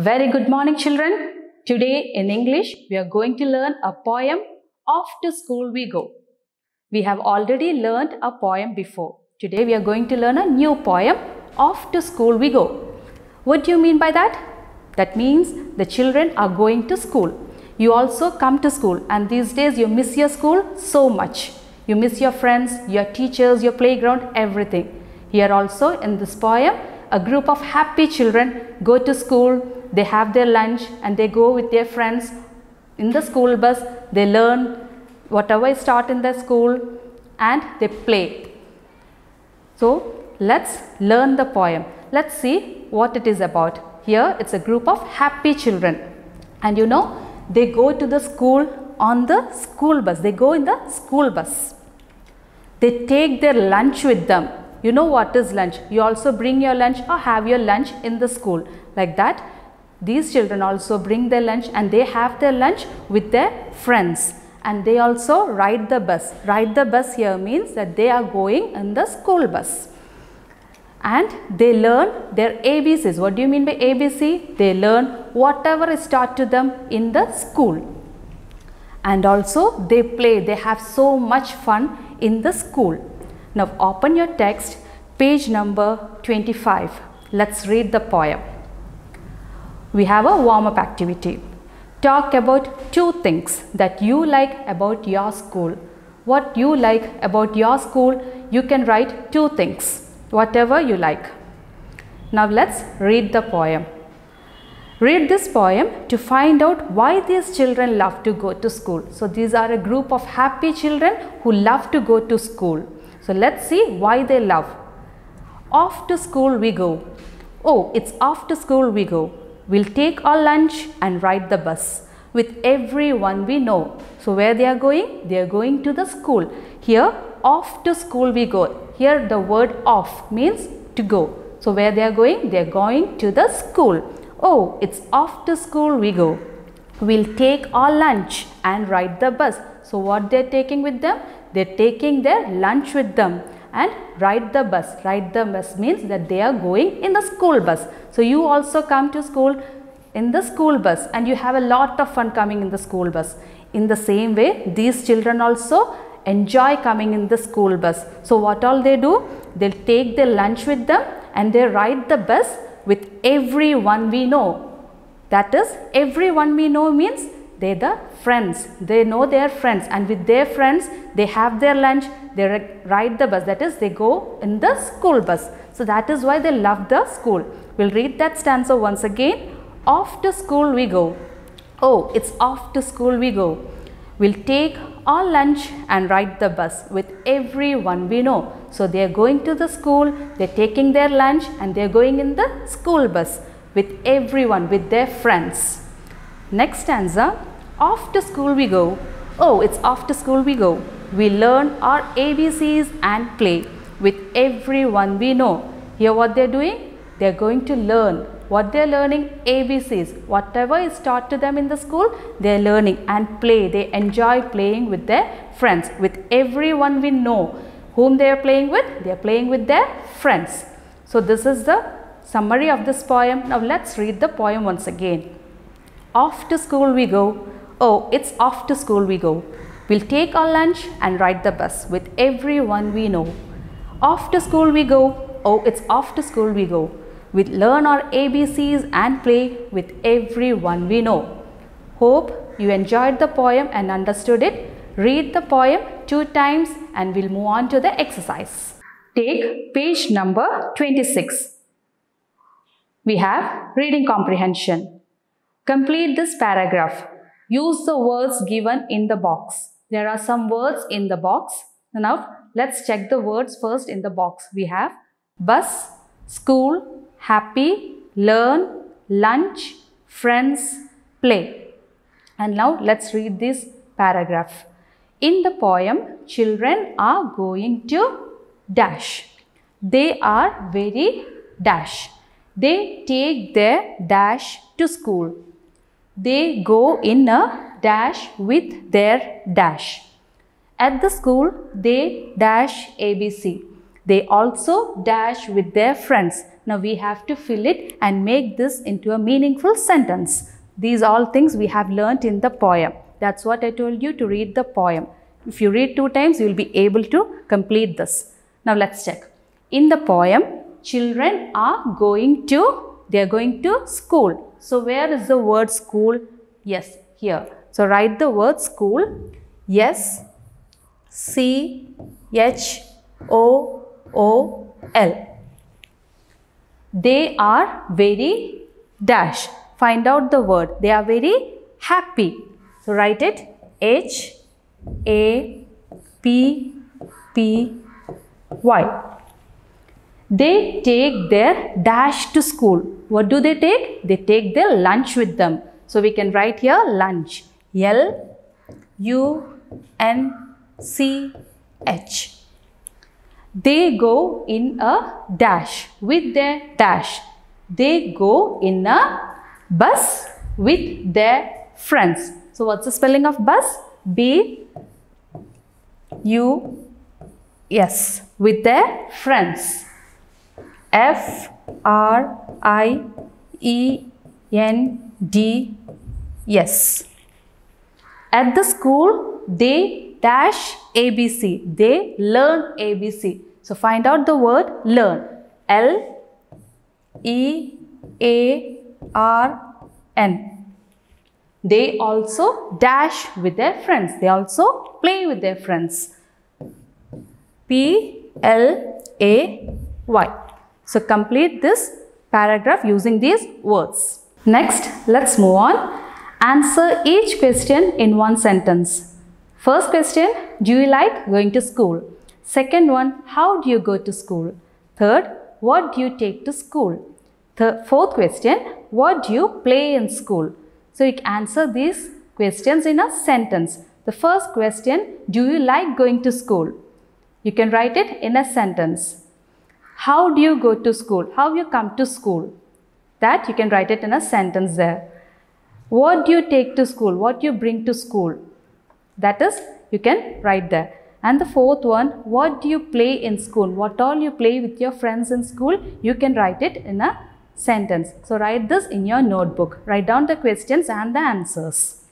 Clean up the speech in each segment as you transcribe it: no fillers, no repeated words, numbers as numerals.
Very good morning, children. Today in English, we are going to learn a poem, Off to School We Go. We have already learned a poem before. Today we are going to learn a new poem, Off to School We Go. What do you mean by that? That means the children are going to school. You also come to school, and these days you miss your school so much. You miss your friends, your teachers, your playground, everything. Here also in this poem, a group of happy children go to school, they have their lunch and they go with their friends in the school bus. They learn whatever is taught in the school and they play. So let's learn the poem. Let's see what it is about. Here it's a group of happy children, and you know, they go to the school on the school bus. They go in the school bus. They take their lunch with them. You know what is lunch? You also bring your lunch or have your lunch in the school. Like that, these children also bring their lunch and they have their lunch with their friends. And they also ride the bus. Ride the bus here means that they are going in the school bus. And they learn their ABCs. What do you mean by ABC? They learn whatever is taught to them in the school. And also they play. They have so much fun in the school. Now open your text, page number 25. Let's read the poem. We have a warm-up activity. Talk about two things that you like about your school. What you like about your school, you can write two things, whatever you like. Now let's read the poem. Read this poem to find out why these children love to go to school. So these are a group of happy children who love to go to school. So let's see why they love. Off to school we go. Oh, it's off to school we go. We'll take our lunch and ride the bus with everyone we know. So where they are going? They are going to the school. Here, off to school we go. Here the word off means to go. So where they are going? They are going to the school. Oh, it's off to school we go. We'll take our lunch and ride the bus. So what they are taking with them? They are taking their lunch with them and ride the bus. Ride the bus means that they are going in the school bus. So you also come to school in the school bus and you have a lot of fun coming in the school bus. In the same way, these children also enjoy coming in the school bus. So what all they do? They'll take their lunch with them and they ride the bus with everyone we know. That is, everyone we know means they're the friends. They know their friends, and with their friends they have their lunch, they ride the bus. That is, they go in the school bus. So that is why they love the school. We'll read that stanza once again. Off to school we go. Oh, it's off to school we go. We'll take our lunch and ride the bus with everyone we know. So they are going to the school, they're taking their lunch and they're going in the school bus with everyone, with their friends. Next stanza. Off to school we go. Oh, it's off to school we go. We learn our ABCs and play with everyone we know. Here what they're doing? They're going to learn. What they're learning? ABCs. Whatever is taught to them in the school, they're learning, and play. They enjoy playing with their friends, with everyone we know. Whom they are playing with? They are playing with their friends. So this is the summary of this poem. Now let's read the poem once again. Off to school we go. Oh, it's off to school we go. We'll take our lunch and ride the bus with everyone we know. Off to school we go. Oh, it's off to school we go. We'll learn our ABCs and play with everyone we know. Hope you enjoyed the poem and understood it. Read the poem 2 times and we'll move on to the exercise. Take page number 26. We have reading comprehension. Complete this paragraph. Use the words given in the box. There are some words in the box. Now, let's check the words first in the box. We have bus, school, happy, learn, lunch, friends, play. And now, let's read this paragraph. In the poem, children are going to dash. They are very dash. They take their dash to school. They go in a dash with their dash. At the school, they dash ABC. They also dash with their friends. Now we have to fill it and make this into a meaningful sentence. These all things we have learnt in the poem. That's what I told you to read the poem. If you read 2 times, you will be able to complete this. Now let's check. In the poem, children are going to school. So where is the word school? Yes, here. So write the word school. S C H O O L. They are very dash. Find out the word. They are very happy. So write it H A P P Y. They take their dash to school. What do they take? They take their lunch with them. So we can write here lunch. L U N C H. They go in a dash with their dash. They go in a bus with their friends. So what's the spelling of bus? B U S, with their friends. F R I E N D S. At the school, they dash ABC. They learn ABC. So find out the word learn. L E A R N. They also dash with their friends. They also play with their friends. P L A Y. So complete this paragraph using these words. Next, let's move on. Answer each question in one sentence. First question, do you like going to school? Second one, how do you go to school? Third, what do you take to school? Fourth question, what do you play in school? So you can answer these questions in a sentence. The first question, do you like going to school? You can write it in a sentence. How do you go to school? How you come to school? That you can write it in a sentence there. What do you take to school? What you bring to school? That is, you can write there. And the fourth one, what do you play in school? What all you play with your friends in school? You can write it in a sentence. So write this in your notebook. Write down the questions and the answers.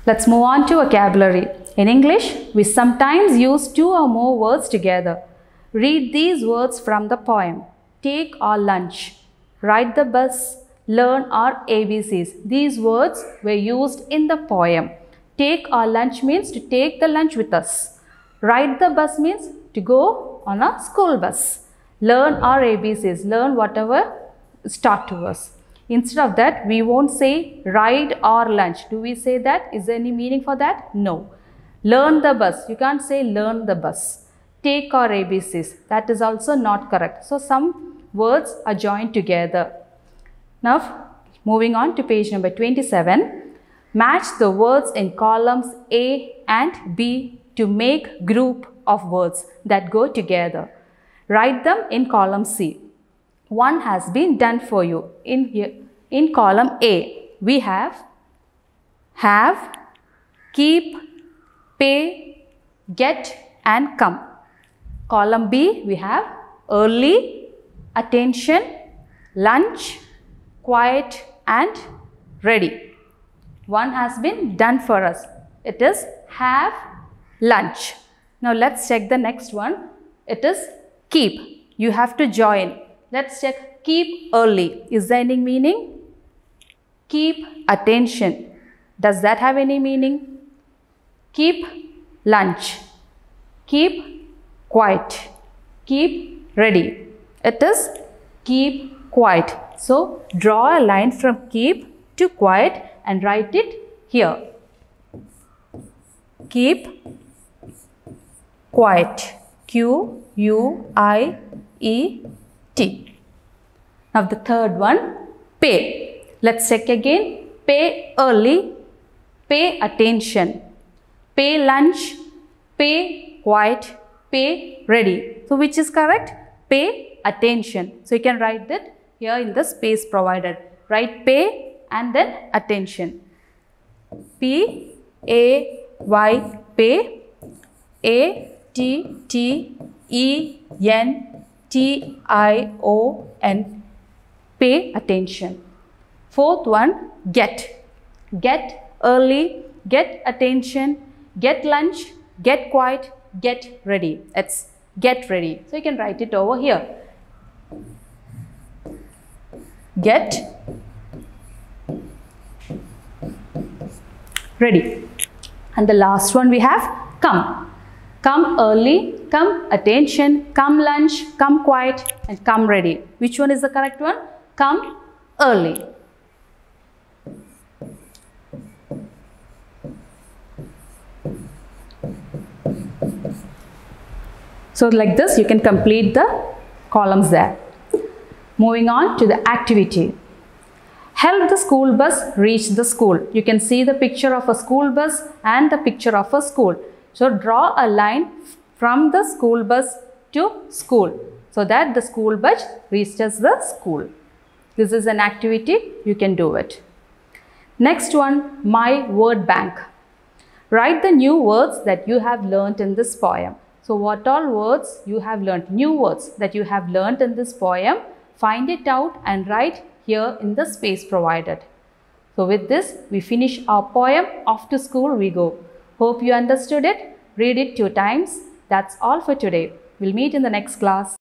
Let's move on to vocabulary. In English, we sometimes use 2 or more words together. Read these words from the poem. Take or lunch, ride the bus, learn or ABCs. These words were used in the poem. Take or lunch means to take the lunch with us. Ride the bus means to go on a school bus. Learn or ABCs, learn whatever is taught to us. Instead of that, we won't say ride or lunch. Do we say that? Is there any meaning for that? No. Learn the bus. You can't say learn the bus. Take or ABCs. That is also not correct. So some words are joined together. Now moving on to page number 27. Match the words in columns A and B to make group of words that go together. Write them in column C. One has been done for you. In column A, we have, keep, pay, get and come. Column B, we have early, attention, lunch, quiet and ready. One has been done for us. It is have lunch. Now let's check the next one. It is keep. You have to join. Let's check keep early. Is there any meaning? Keep attention. Does that have any meaning? Keep lunch. Keep quiet. Keep ready. It is keep quiet. So draw a line from keep to quiet and write it here. Keep quiet. Q-U-I-E-T. Now the third one, pay. Let's check again. Pay early, pay attention, pay lunch, pay quiet, pay ready. So which is correct? Pay attention. So you can write that here in the space provided. Write pay and then attention. P-A-Y, pay, A-T-T-I-O-N, E-N-T-I-O-N. Pay attention. Fourth one, get. Get early, get attention, get lunch, get quiet, get ready. It's get ready. So you can write it over here. Get ready. And the last one we have come. Come early, come attention, come lunch, come quiet, and come ready. Which one is the correct one? Come early. So like this, you can complete the columns there. Moving on to the activity. Help the school bus reach the school. You can see the picture of a school bus and the picture of a school. So draw a line from the school bus to school so that the school bus reaches the school. This is an activity, you can do it. Next one, my word bank. Write the new words that you have learnt in this poem. So what all words you have learnt, new words that you have learnt in this poem, find it out and write here in the space provided. So with this, we finish our poem, Off to School We Go. Hope you understood it. Read it 2 times. That's all for today. We'll meet in the next class.